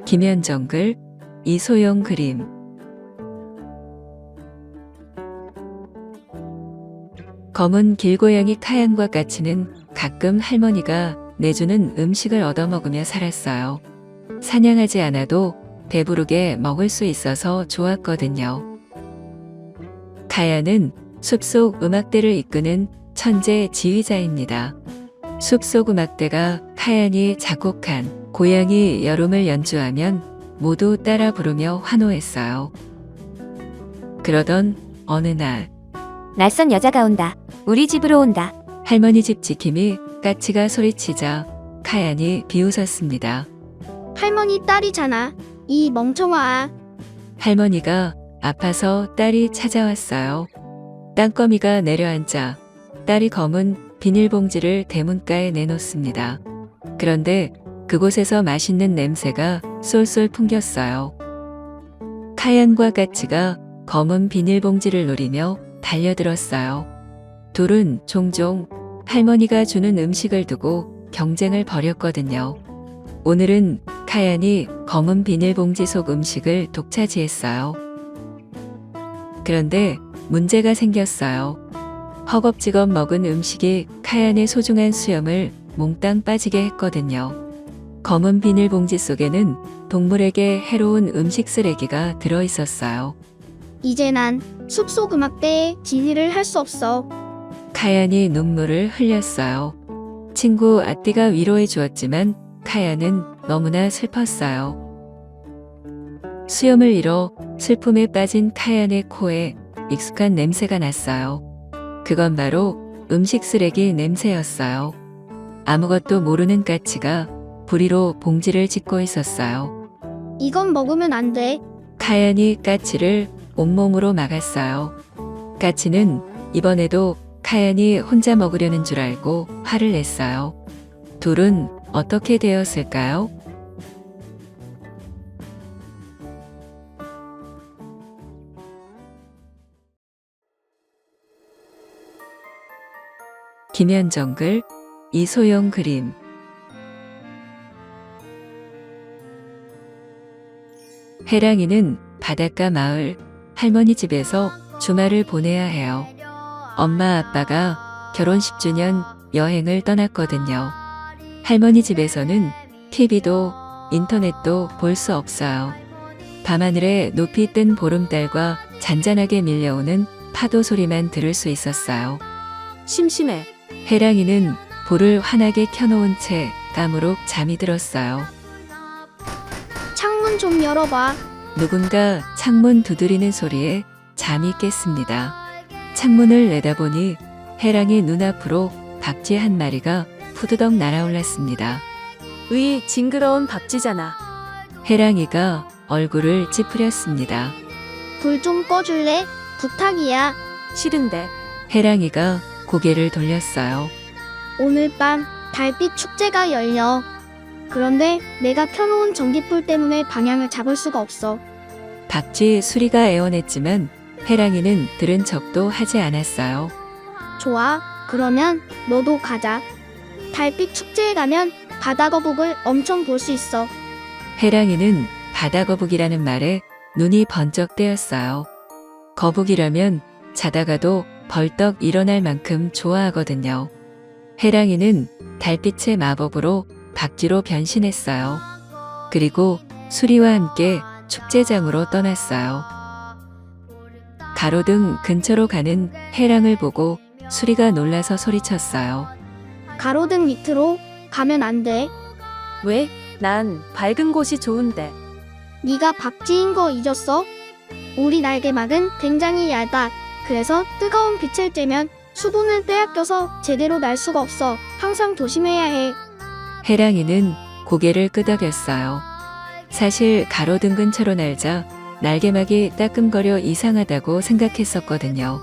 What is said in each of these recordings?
김현정 글, 이소영 그림. 검은 길고양이 카얀과 까치는 가끔 할머니가 내주는 음식을 얻어먹으며 살았어요. 사냥하지 않아도 배부르게 먹을 수 있어서 좋았거든요. 카얀은 숲속 음악대를 이끄는 천재 지휘자입니다. 숲속 음악대가 카얀이 작곡한 고양이 여름을 연주하면 모두 따라 부르며 환호했어요. 그러던 어느 날 낯선 여자가 온다. 우리 집으로 온다. 할머니 집 지킴이 까치가 소리치자 카얀이 비웃었습니다. 할머니 딸이잖아. 이 멍청아. 할머니가 아파서 딸이 찾아왔어요. 땅거미가 내려앉자 딸이 검은 비닐봉지를 대문가에 내놓습니다. 그런데 그곳에서 맛있는 냄새가 쏠쏠 풍겼어요. 카얀과 까치가 검은 비닐봉지를 노리며 달려들었어요. 둘은 종종 할머니가 주는 음식을 두고 경쟁을 벌였거든요. 오늘은 카얀이 검은 비닐봉지 속 음식을 독차지했어요. 그런데 문제가 생겼어요. 허겁지겁 먹은 음식이 카얀의 소중한 수염을 몽땅 빠지게 했거든요. 검은 비닐봉지 속에는 동물에게 해로운 음식 쓰레기가 들어있었어요. 이제 난 숲속 음악대에 지휘를 할 수 없어. 카얀이 눈물을 흘렸어요. 친구 아띠가 위로해 주었지만 카얀은 너무나 슬펐어요. 수염을 잃어 슬픔에 빠진 카얀의 코에 익숙한 냄새가 났어요. 그건 바로 음식 쓰레기 냄새였어요. 아무것도 모르는 까치가 부리로 봉지를 짚고 있었어요. 이건 먹으면 안 돼. 카얀이 까치를 온몸으로 막았어요. 까치는 이번에도 카얀이 혼자 먹으려는 줄 알고 화를 냈어요. 둘은 어떻게 되었을까요? 김현정 글, 이소영 그림. 해랑이는 바닷가 마을 할머니 집에서 주말을 보내야 해요. 엄마 아빠가 결혼 10주년 여행을 떠났거든요. 할머니 집에서는 TV도 인터넷도 볼 수 없어요. 밤하늘에 높이 뜬 보름달과 잔잔하게 밀려오는 파도 소리만 들을 수 있었어요. 심심해. 해랑이는 불을 환하게 켜놓은 채 까무룩 잠이 들었어요. 창문 좀 열어봐. 누군가 창문 두드리는 소리에 잠이 깼습니다. 창문을 내다보니 해랑이 눈앞으로 박쥐 한 마리가 후두덕 날아올랐습니다. 으이, 징그러운 박쥐잖아. 해랑이가 얼굴을 찌푸렸습니다. 불 좀 꺼줄래? 부탁이야. 싫은데. 해랑이가 고개를 돌렸어요. 오늘 밤 달빛 축제가 열려. 그런데 내가 켜놓은 전기불 때문에 방향을 잡을 수가 없어. 박쥐 수리가 애원했지만 해랑이는 들은 척도 하지 않았어요. 좋아. 그러면 너도 가자. 달빛 축제에 가면 바다거북을 엄청 볼 수 있어. 해랑이는 바다거북이라는 말에 눈이 번쩍 떼었어요. 거북이라면 자다가도 벌떡 일어날 만큼 좋아하거든요. 해랑이는 달빛의 마법으로 박쥐로 변신했어요. 그리고 수리와 함께 축제장으로 떠났어요. 가로등 근처로 가는 해랑을 보고 수리가 놀라서 소리쳤어요. 가로등 밑으로 가면 안 돼. 왜? 난 밝은 곳이 좋은데. 네가 박쥐인 거 잊었어? 우리 날개막은 굉장히 얇아. 그래서 뜨거운 빛을 쬐면 수분을 빼앗겨서 제대로 날 수가 없어. 항상 조심해야 해. 해랑이는 고개를 끄덕였어요. 사실 가로등 근처로 날자 날개막이 따끔거려 이상하다고 생각했었거든요.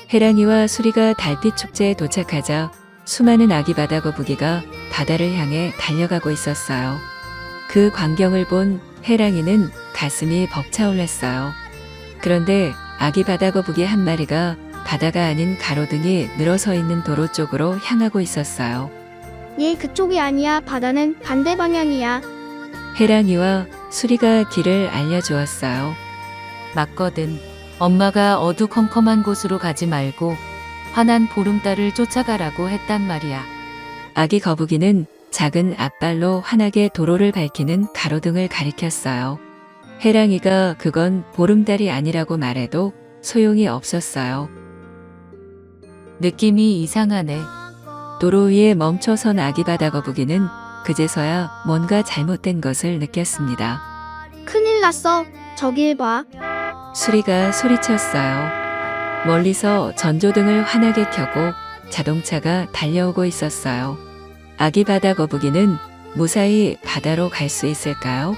해랑이와 수리가 달빛 축제에 도착하자 수많은 아기 바다거북이가 바다를 향해 달려가고 있었어요. 그 광경을 본 해랑이는 가슴이 벅차올랐어요. 그런데 아기 바다거북이 한 마리가 바다가 아닌 가로등이 늘어서 있는 도로 쪽으로 향하고 있었어요. 얘 그쪽이 아니야. 바다는 반대 방향이야. 해랑이와 수리가 길을 알려주었어요. 맞거든. 엄마가 어두컴컴한 곳으로 가지 말고 환한 보름달을 쫓아가라고 했단 말이야. 아기 거북이는 작은 앞발로 환하게 도로를 밝히는 가로등을 가리켰어요. 해랑이가 그건 보름달이 아니라고 말해도 소용이 없었어요. 느낌이 이상하네. 도로 위에 멈춰선 아기 바다 거북이는 그제서야 뭔가 잘못된 것을 느꼈습니다. 큰일 났어. 저길 봐. 수리가 소리쳤어요. 멀리서 전조등을 환하게 켜고 자동차가 달려오고 있었어요. 아기 바다 거북이는 무사히 바다로 갈 수 있을까요?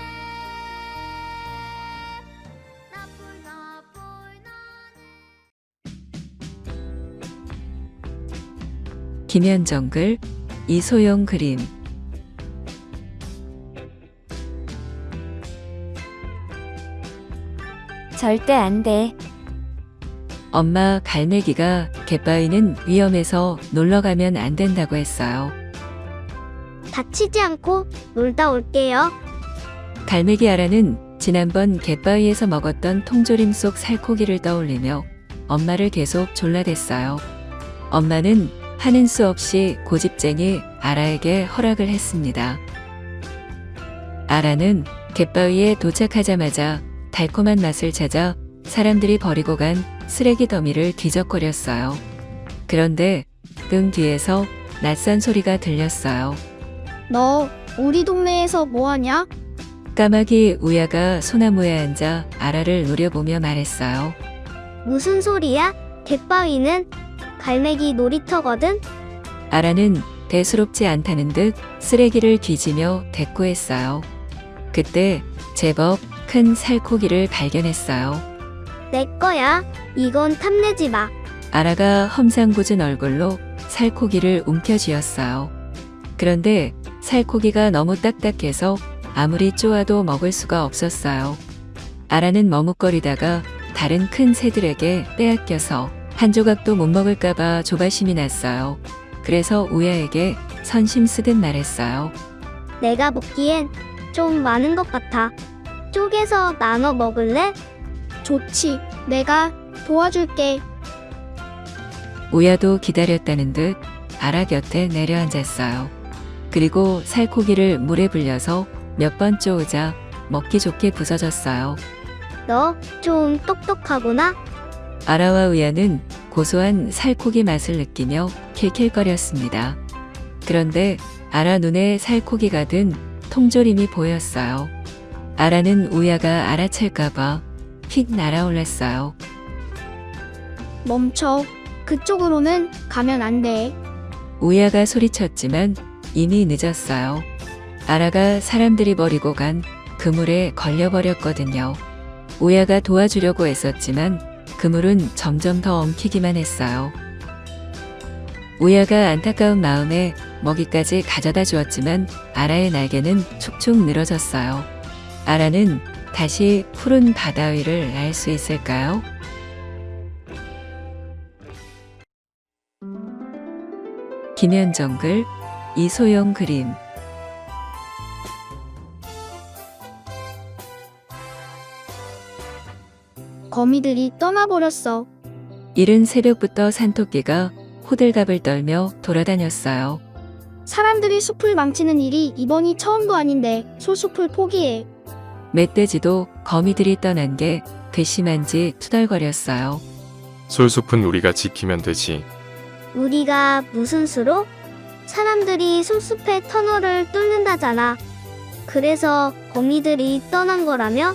김현정 글, 이소영 그림. 절대 안 돼. 엄마 갈매기가 갯바위는 위험해서 놀러 가면 안 된다고 했어요. 다치지 않고 놀다 올게요. 갈매기 아라는 지난번 갯바위에서 먹었던 통조림 속 살코기를 떠올리며 엄마를 계속 졸라댔어요. 엄마는 하는 수 없이 고집쟁이 아라에게 허락을 했습니다. 아라는 갯바위에 도착하자마자 달콤한 맛을 찾아 사람들이 버리고 간 쓰레기 더미를 뒤적거렸어요. 그런데 등 뒤에서 낯선 소리가 들렸어요. 너 우리 동네에서 뭐하냐? 까마귀 우야가 소나무에 앉아 아라를 노려보며 말했어요. 무슨 소리야? 갯바위는 갈매기 놀이터거든? 아라는 대수롭지 않다는 듯 쓰레기를 뒤지며 대꾸했어요. 그때 제법 큰 살코기를 발견했어요. 내 거야. 이건 탐내지 마. 아라가 험상궂은 얼굴로 살코기를 움켜쥐었어요. 그런데 살코기가 너무 딱딱해서 아무리 쪼아도 먹을 수가 없었어요. 아라는 머뭇거리다가 다른 큰 새들에게 빼앗겨서 한 조각도 못 먹을까봐 조바심이 났어요. 그래서 우야에게 선심 쓰듯 말했어요. 내가 먹기엔 좀 많은 것 같아. 쪼개서 나눠 먹을래? 좋지. 내가 도와줄게. 우야도 기다렸다는 듯 아라 곁에 내려앉았어요. 그리고 살코기를 물에 불려서 몇 번 쪼으자 먹기 좋게 부서졌어요. 너 좀 똑똑하구나. 아라와 우야는 고소한 살코기 맛을 느끼며 킬킬거렸습니다. 그런데 아라 눈에 살코기가 든 통조림이 보였어요. 아라는 우야가 알아챌까봐 휙 날아올랐어요. 멈춰. 그쪽으로는 가면 안 돼. 우야가 소리쳤지만 이미 늦었어요. 아라가 사람들이 버리고 간 그물에 걸려버렸거든요. 우야가 도와주려고 애썼지만 그물은 점점 더 엉키기만 했어요. 우야가 안타까운 마음에 먹이까지 가져다 주었지만 아라의 날개는 축축 늘어졌어요. 아라는 다시 푸른 바다 위를 날 수 있을까요? 김현정 글, 이소영 그림. 거미들이 떠나버렸어. 이른 새벽부터 산토끼가 호들갑을 떨며 돌아다녔어요. 사람들이 숲을 망치는 일이 이번이 처음도 아닌데 솔숲을 포기해. 멧돼지도 거미들이 떠난 게 괘씸한지 투덜거렸어요. 솔숲은 우리가 지키면 되지. 우리가 무슨 수로? 사람들이 솔숲의 터널을 뚫는다잖아. 그래서 거미들이 떠난 거라며?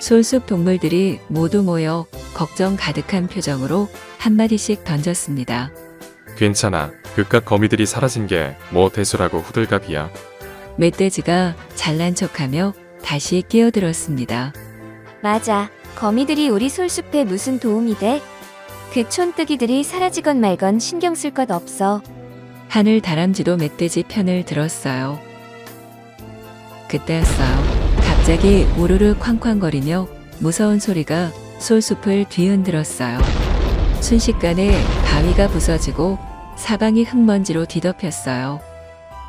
솔숲 동물들이 모두 모여 걱정 가득한 표정으로 한마디씩 던졌습니다. 괜찮아. 그깟 거미들이 사라진 게 뭐 대수라고 후들갑이야. 멧돼지가 잘난 척하며 다시 끼어들었습니다. 맞아. 거미들이 우리 솔숲에 무슨 도움이 돼? 그 촌뜨기들이 사라지건 말건 신경 쓸 것 없어. 하늘 다람쥐도 멧돼지 편을 들었어요. 그때였어요. 갑자기 우르르 쾅쾅거리며 무서운 소리가 솔숲을 뒤흔들었어요. 순식간에 바위가 부서지고 사방이 흙먼지로 뒤덮였어요.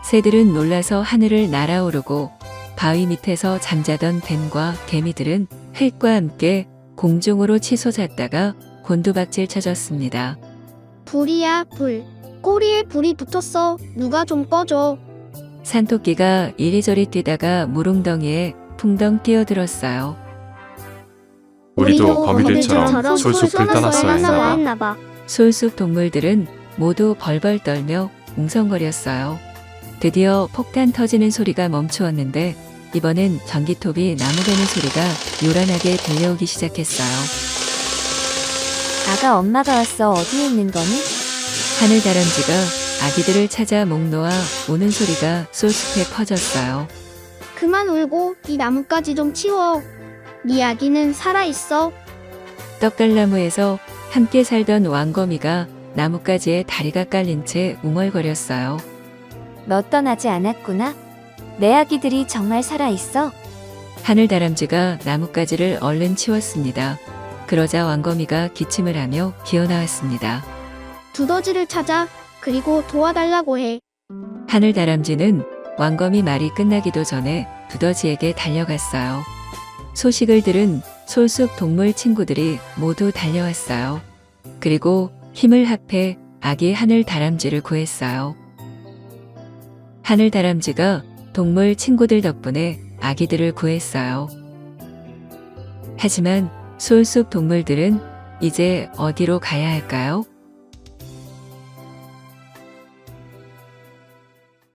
새들은 놀라서 하늘을 날아오르고 바위 밑에서 잠자던 뱀과 개미들은 흙과 함께 공중으로 치솟았다가 곤두박질 쳐졌습니다. 불이야, 불. 꼬리에 불이 붙었어. 누가 좀 꺼줘. 산토끼가 이리저리 뛰다가 무릉덩이에 붕덩 뛰어들었어요. 우리도 거미들처럼 솔숲을 떠났어야 했나 봐. 솔숲 동물들은 모두 벌벌 떨며 웅성거렸어요. 드디어 폭탄 터지는 소리가 멈추었는데 이번엔 전기톱이 나무 베는 소리가 요란하게 들려오기 시작했어요. 아가 엄마가 왔어. 어디에 있는 거니? 하늘다람쥐가 아기들을 찾아 목 놓아 우는 소리가 솔숲에 퍼졌어요. 그만 울고 이 나뭇가지 좀 치워. 네 아기는 살아있어. 떡갈나무에서 함께 살던 왕거미가 나뭇가지에 다리가 깔린 채 웅얼거렸어요. 너 떠나지 않았구나. 내 아기들이 정말 살아있어? 하늘다람쥐가 나뭇가지를 얼른 치웠습니다. 그러자 왕거미가 기침을 하며 기어나왔습니다. 두더지를 찾아. 그리고 도와달라고 해. 하늘다람쥐는 왕거미 말이 끝나기도 전에 두더지에게 달려갔어요. 소식을 들은 솔숲 동물 친구들이 모두 달려왔어요. 그리고 힘을 합해 아기 하늘다람쥐를 구했어요. 하늘다람쥐가 동물 친구들 덕분에 아기들을 구했어요. 하지만 솔숲 동물들은 이제 어디로 가야 할까요?